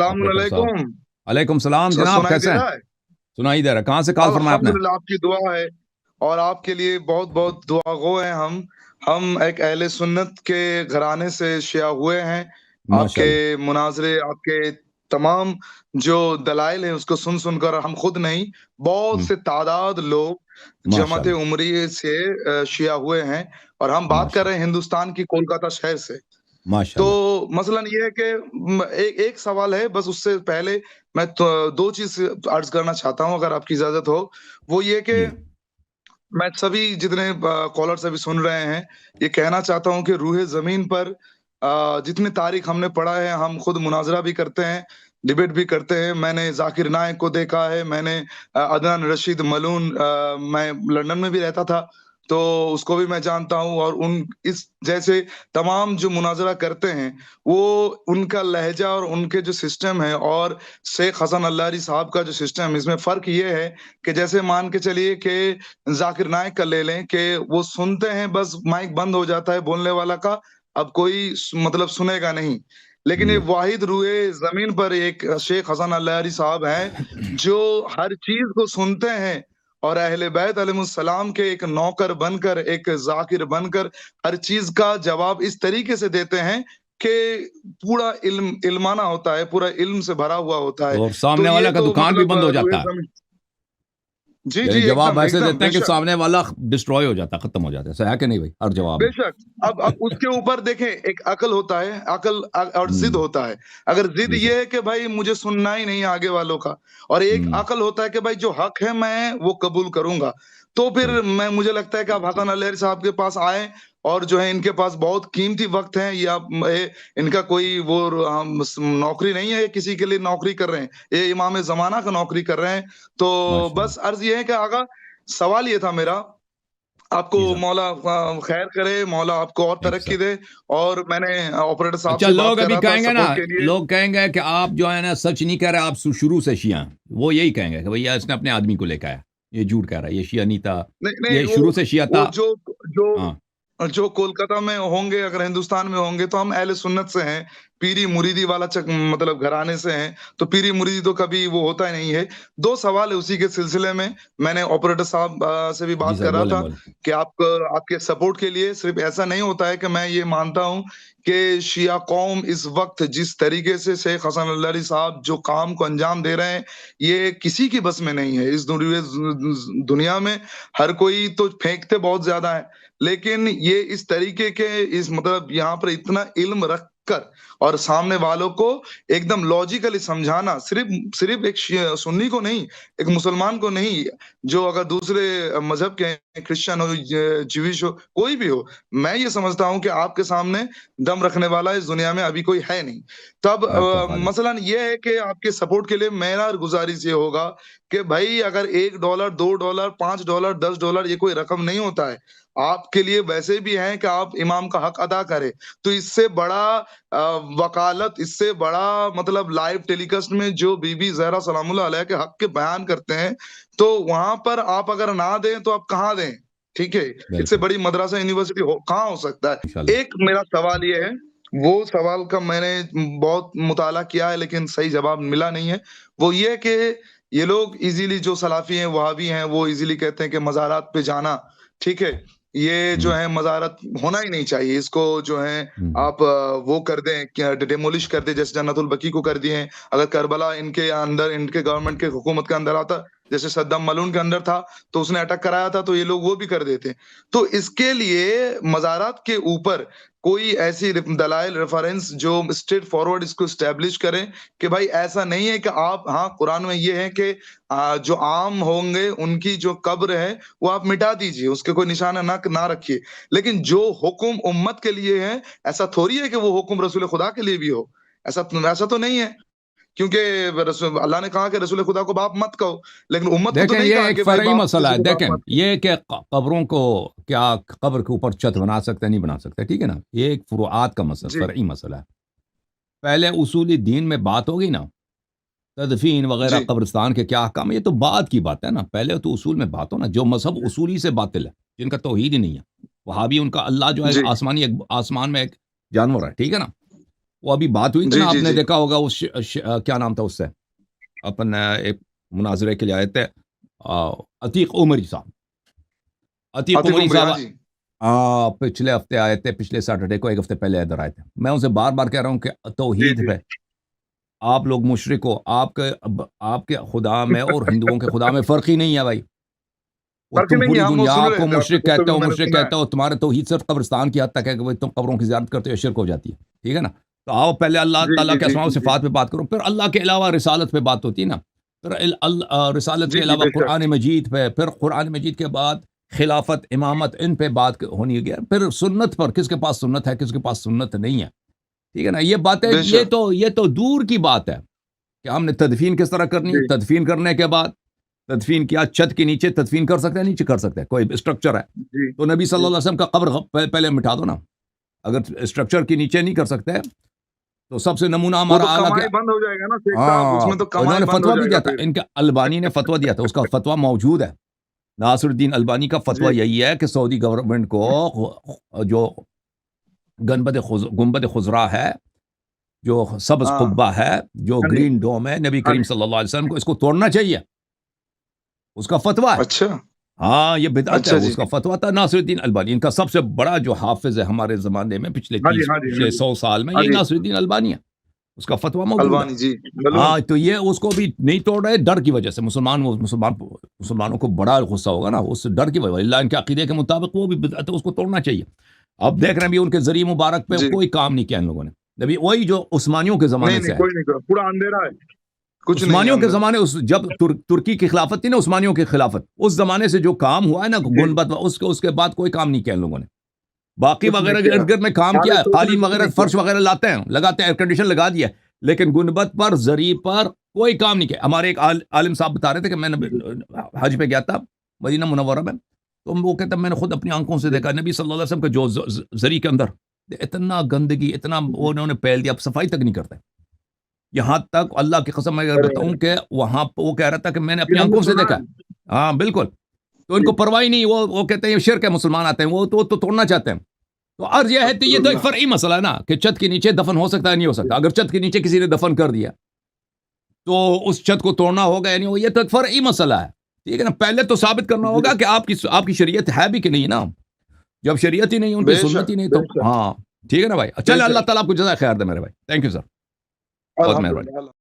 Operator साहब। सलामुअलैकुम। अलैकुम सलाम जनाब, सुनाई दे कैसे हैं? रहा है? सुनाई दे रहा है। कहाँ से कॉल फरमाया आपने? अल्हम्दुलिल्लाह, आपकी दुआ है और आपके लिए बहुत बहुत दुआगो हैं हम एक अहले सुन्नत के घराने से शिया हुए हैं। आपके माशाल्लाह। मुनाजरे, आपके तमाम जो दलाइल हैं उसको सुन सुनकर हम खुद नहीं, बहुत हम्म, से तादाद लोग जमात माशाल्लाह। उमरी से शिया हुए हैं। और हम बात कर रहे माशाल्लाह। हैं हिंदुस्तान की कोलकाता शहर से। तो माशाल्लाह। मसलन ये है कि एक एक सवाल है, बस उससे पहले मैं तो 2 चीज़ अर्ज़ करना चाहता हूँ, अगर आपकी इजाज़त हो। वो ये कि जी। मैं सभी जितने कॉलर्स अभी सुन रहे हैं, ये कहना चाहता हूँ कि रूहे ज़मीन पर जितनी तारीख़ हमने पढ़ा है, हम खुद मुनाज़रा भी करते हैं, डिबेट भी करते हैं। मैंने ज़ाकिर नाइक को देखा है, मैंने अदनान रशीद मलून, मैं लंदन में भी रहता था, तो उसको भी मैं जानता हूँ। और उन इस जैसे तमाम जो मुनाज़रा करते हैं, वो उनका लहज़ा और उनके जो सिस्टम है और शेख हसन अल्लारी साहब का जो सिस्टम है, इसमें फ़र्क ये है कि जैसे मान के चलिए कि ज़ाकिर नाइक का ले लें कि वो सुनते हैं, बस माइक बंद हो जाता है बोलने वाला का, अब कोई मतलब सुनेगा नहीं। लेकिन ये जी। वाहिद रूहे ज़मीन पर एक शेख हसन अल्लारी साहब हैं, जो हर चीज़ को सुनते हैं और अहले बैत अलैहिमुस्सलाम के एक नौकर बनकर, एक ज़ाकिर बनकर हर चीज़ का जवाब इस तरीके से देते हैं कि पूरा इल्माना होता है, पूरा इल्म से भरा हुआ होता है। और तो सामने ये वाला का तो दुकान भी मतलब बंद हो रूहे जाता है। ज़मीन। जी, यानी जी, जवाब एकदम, ऐसे एकदम, देते हैं कि बेशक। सामने वाला डिस्ट्रॉय हो जाता है, खत्म हो जाता है। ऐसा है कि नहीं भाई, हर जवाब में? बेशक। अब उसके ऊपर देखें, एक अक्ल होता है, अक्ल और ज़िद हम्म। होता है। अगर ज़िद बेशक। ये है कि भाई मुझे सुनना ही नहीं है आगे वालों का, और एक हम्म। अक्ल होता है कि भाई जो हक है मैं वो कबूल करूँगा। तो फिर सही। मुझे लगता है कि आप हसन अल्हैरी साहब के पास आएँ, और जो है इनके पास बहुत कीमती वक़्त है, ये आप इनका कोई वो नौकरी नहीं है, किसी के लिए नौकरी कर रहे हैं। ये इमाम ज़माना का नौकरी कर रहे हैं। तो माशाल्लाह। बस अर्ज़ ये है कि आगा सवाल ये था मेरा, आपको जी साहब। मौला खैर करे, मौला आपको और थैंक यू तरक्की साहब। दे। और मैंने ऑपरेटर साहब अच्छा, से बात लोग कर अभी रहा था कहेंगे ना, सपोर्ट के लिए। लोग कहेंगे कि आप जो है ना सच नहीं कह रहे, आप शुरू से शिया हैं। वो यही कहेंगे कि भैया इसने अपने आदमी को लेकर आया, ये झूठ कह रहा है, ये शिया नहीं था, नहीं, नहीं, ये शुरू से शिया वो था। जो हाँ। जो कोलकाता में होंगे, अगर हिंदुस्तान में होंगे, तो हम अहले सुन्नत से हैं, पीरी मुरीदी वाला मतलब घराने से हैं, तो पीरी मुरीदी तो कभी वो होता ही नहीं है। 2 सवाल है उसी के सिलसिले में, मैंने ऑपरेटर साहब से भी जी बात सर, कर रहा बोलें था बोलें। कि आपके सपोर्ट के लिए सिर्फ़ ऐसा नहीं होता है कि मैं ये मानता हूँ कि शिया कौम इस वक़्त जिस तरीके से शेख हसन अल्लारी साहब जो काम को अंजाम दे रहे हैं, ये किसी की बस में नहीं है। इस दुनिया में हर कोई तो फेंकते बहुत ज़्यादा है, लेकिन ये इस तरीके के इस मतलब यहाँ पर इतना इल्म रखकर और सामने वालों को एकदम लॉजिकली समझाना, सिर्फ़ सिर्फ़ एक सुन्नी को नहीं, एक मुसलमान को नहीं, जो अगर दूसरे मज़हब के हैं, क्रिश्चियन हो, ज्यूइश हो, कोई भी हो, मैं ये समझता हूँ कि आपके सामने दम रखने वाला इस दुनिया में अभी कोई है नहीं। तब आपका खालिक। मसलन ये है कि आपके सपोर्ट के लिए मेरा गुज़ारिश ये होगा कि भई अगर $1, $2, $5, $10 ये कोई रकम नहीं होता है। आपके लिए वैसे भी हैं कि आप इमाम का हक अदा करें। तो इससे बड़ा वकालत, इससे बड़ा मतलब लाइव टेलीकास्ट में जो बीबी ज़हरा सलामुल्लाह अलैहा के हक के बयान करते हैं, तो वहाँ पर आप अगर ना दें, तो आप कहाँ दें? ठीक है? इससे बिल्कुल। बड़ी मदरसा यूनिवर्सिटी हो कहाँ हो सकता है? इंशाल्लाह। एक मेरा सवाल ये है, वो सवाल का मैंने बहुत मुताला किया है, लेकिन सही जवाब मिला नहीं है। वो ये है कि ये लोग इज़िली, जो सलाफ़ी हैं, वहाबी हैं, वो इज़िली कहते हैं कि मज़ारात पे जाना, ठीक है? ये जो हुँ। है मज़ारत होना ही नहीं चाहिए। इसको जो है हुँ, हुँ। आप वो कर दें, क्या डिमोलिश कर दें, जैसे जन्नतुल बकी को कर दिए हैं। अगर करबला इनके अंदर, इनके गवर्नमेंट के हुकूमत के अंदर आता, जैसे सद्दाम मलून के अंदर था, तो उसने अटैक कराया था, तो ये लोग वो भी कर देते। तो इसके लिए मज़ारात के ऊपर कोई ऐसी दलाइल रेफरेंस जो स्ट्रेट फॉरवर्ड इसको एस्टेब्लिश करें कि भाई ऐसा नहीं है कि आप, हाँ, कुरान में ये है कि जो आम होंगे उनकी जो कब्र है वो आप मिटा दीजिए, उसके कोई निशाना ना ना रखिए। लेकिन जो हुक्म उम्मत के लिए है, ऐसा थोड़ी है कि वो हुक्म रसूल खुदा के लिए भी हो। ऐसा तो नहीं है, क्योंकि रसूल अल्लाह ने कहा कि रसूल खुदा को बाप मत कहो, लेकिन उम्मत को तो देखें, नहीं ये कहा एक कि भाई फ़र्ई बाप मसला किसी है। को बाप देखें, मत कहो। ये कि कब्रों को, क्या कब्र के ऊपर छत बना सकते हैं, नहीं बना सकते, ठीक है ना? ये एक फ़ुरूआत का मसला, जी, फ़र्ई मसला है। पहले उसूली दीन में बात होगी ना, तदफ़ीन वग़ैरह, जी, कब्रिस्तान के क्या अहकाम है, ये तो बाद की बात है ना। पहले तो उसूल में बात हो ना, जो मज़हब उसूली से बातिल है, जिनका तौहीद ही नहीं है। वहाबी उनका अल्लाह जो है जी, आसमानी, एक आसमान में एक जानवर है, ठीक है ना? वो अभी बात हुई थी जी ना, जी आपने जी देखा होगा उस क्या नाम था उससे, अपन एक मुनाजरे के लिए आए थे, अतीक उमरी साहब। अतीक आतिक उमरी उमरी, हाँ साहब जी। पिछले हफ्ते आए थे, पिछले सैटरडे को, एक हफ्ते पहले इधर आए थे। मैं उनसे बार बार कह रहा हूँ कि जी तौहीद जी। पे आप लोग मुशरिक हो, आपके खुदा में और हिंदुओं के खुदा में फ़र्क ही नहीं है भाई। वो फर्क तुम नहीं है, पूरी हम वो दुनिया सुन रहे को थे, आपके मुशरिक कहते गुफ्तगू हो, मैंने मुशरिक सुना है। कहते हो, तुम्हारे तौहीद सिर्फ़ कब्रिस्तान की हद तक है कि भाई तुम कब्रों की ज़ियारत करते हो, शिरक हो जाती है। ठीक है ना? तो आओ पहले अल्लाह जी ताला जी के जी अस्मा व जी जी सिफ़ात पे बात करो, फिर अल्लाह के अलावा रिसालत पे बात होती है ना। फिर रिसालत के जी जी, अलावा बेशक। कुरान मजीद पे, फिर कुरान मजीद के बाद खिलाफत, इमामत, इन पे बात होनी है। फिर सुन्नत पर, किसके पास सुन्नत है, किसके पास सुन्नत नहीं है। ठीक है ना? ये बातें, बेशक। ये तो दूर की बात है कि हमने तदफीन किस तरह करनी है। जी तदफीन करने के बाद, तदफीन किया, छत के नीचे तदफीन कर सकते हैं, नीचे कर सकते हैं, कोई स्ट्रक्चर है जी तो नबी जी। सल्लल्लाहु अलैहि वसल्लम का कब्र पहले मिटा दो ना। अगर स्ट्रक्चर के नीचे नहीं कर सकते तो सबसे नमूना वो हमारा तो आला के, कमाई बंद हो जाएगा ना शेख साहब, हाँ, उसमें तो कमाई इन्होंने बंद हो फतवा भी जाएगा दिया था, फिर। इनके अलबानी ने फतवा दिया था, उसका फतवा मौजूद है। नासिरुद्दीन अलबानी का फतवा जी यही है कि सऊदी गवर्नमेंट को जो गुंबद खुजरा है, जो सब्ज हाँ कुब्बा है, जो हाँ जी ग्रीन डोम है, नबी हाँ करीम जी। सल्लल्लाहु अलैहि वसल्लम को इसको तोड़ना चाहिए। उसका फतवा है। अच्छा हाँ, ये बिदअत है, अच्छा जी। उसका फतवा था नासिरुद्दीन अलबानी। इनका सबसे बड़ा जो हाफ़िज़ है हमारे ज़माने में, पिछले हाँ जी 30 हाँ जी हाँ पिछले जी 100 साल में, हाँ यही जी। नासिरुद्दीन अलबानी है। उसका फतवा मौजूद है। अलवानी जी, मालूम। हाँ, तो ये उसको भी नहीं तोड़ रहे, डर की वजह से। मुसलमानों को बड़ा गुस्सा होगा ना, उस डर की वजह, वल्लाह इनके अकीदे के मुताबिक वो भी बिदअत है, उसको तोड़ना चाहिए। अब देख रहे हैं, अभी उनके ज़रिए मुबारक पे जी। कोई काम नहीं किया इन लोगों ने। अभी वही जो उस्मानियों के नहीं ज़माने नहीं, से है। कोई नहीं करा, पूरा अंधेरा है, कुछ नहीं है उस्मानियों के अंदर। ज़माने, उस जब तुर्की की खिलाफत थी ना, उस्मानियों की खिलाफत, उस ज़माने से जो काम हुआ है ना, जी, गुनबद, उसके बाद कोई काम नहीं किया इन लोगों ने। बाकी कुछ नहीं वगैरह के किया। इर्द-गिर्द में काम हाले किया है, सोचने कालीन तक वगैरह, नहीं किया। फर्श वगैरह लाते हैं, लगाते हैं, एयर कंडीशन लगा दिया है, लेकिन गुनबद पर, ज़री पर कोई काम नहीं किया। हमारे एक आलिम साहब बता रहे थे कि मैंने जी, हज पे गया था, मदीना मुनव्वरा में, तो वो कहते हैं मैंने खुद अपनी आंखों से जी, देखा, नबी सल्लल्लाहु अलैहि वसल्लम का जो ज़री के अंदर इतना गंदगी, इतना वो जी। उन्होंने फैल दिया, अब सफाई तक नहीं करते। यहाँ तक अल्लाह की कसम मैं अगर अरे, बताऊँ अरे! कि वहाँ पे वो कह रहा था कि मैंने ये अपनी हमने आंखों से सुना देखा है। है। हाँ, बिल्कुल। तो जी, इनको परवाह ही नहीं, वो कहते हैं ये शिर्क है, मुसलमान आते हैं, वो तो तोड़ना चाहते हैं। तो अर्ज़ ये है, तो ये तो एक अस्तगफिरुल्लाह। फ़र्ई मसला है ना कि छत के नीचे दफ़न हो सकता है, नहीं हो जी, सकता। अगर छत के नीचे किसी ने दफ़न कर दिया, तो उस छत को तोड़ना होगा या नहीं होगा, ये तो एक फ़र्ई मसला है। ठीक है ना? पहले तो साबित करना जी। होगा कि आपकी शरीयत है भी कि नहीं ना। जब शरीयत ही नहीं, उनकी सुन्नत बेशक, ही नहीं, तो बेशक, हाँ, ठीक है ना भाई? चलें, बेशक। अल्लाह ताला आपको जज़ाए खैर दे मेरे भाई। Thank you sir. बहुत मेहरबानी। अल्हम्दुलिल्लाह।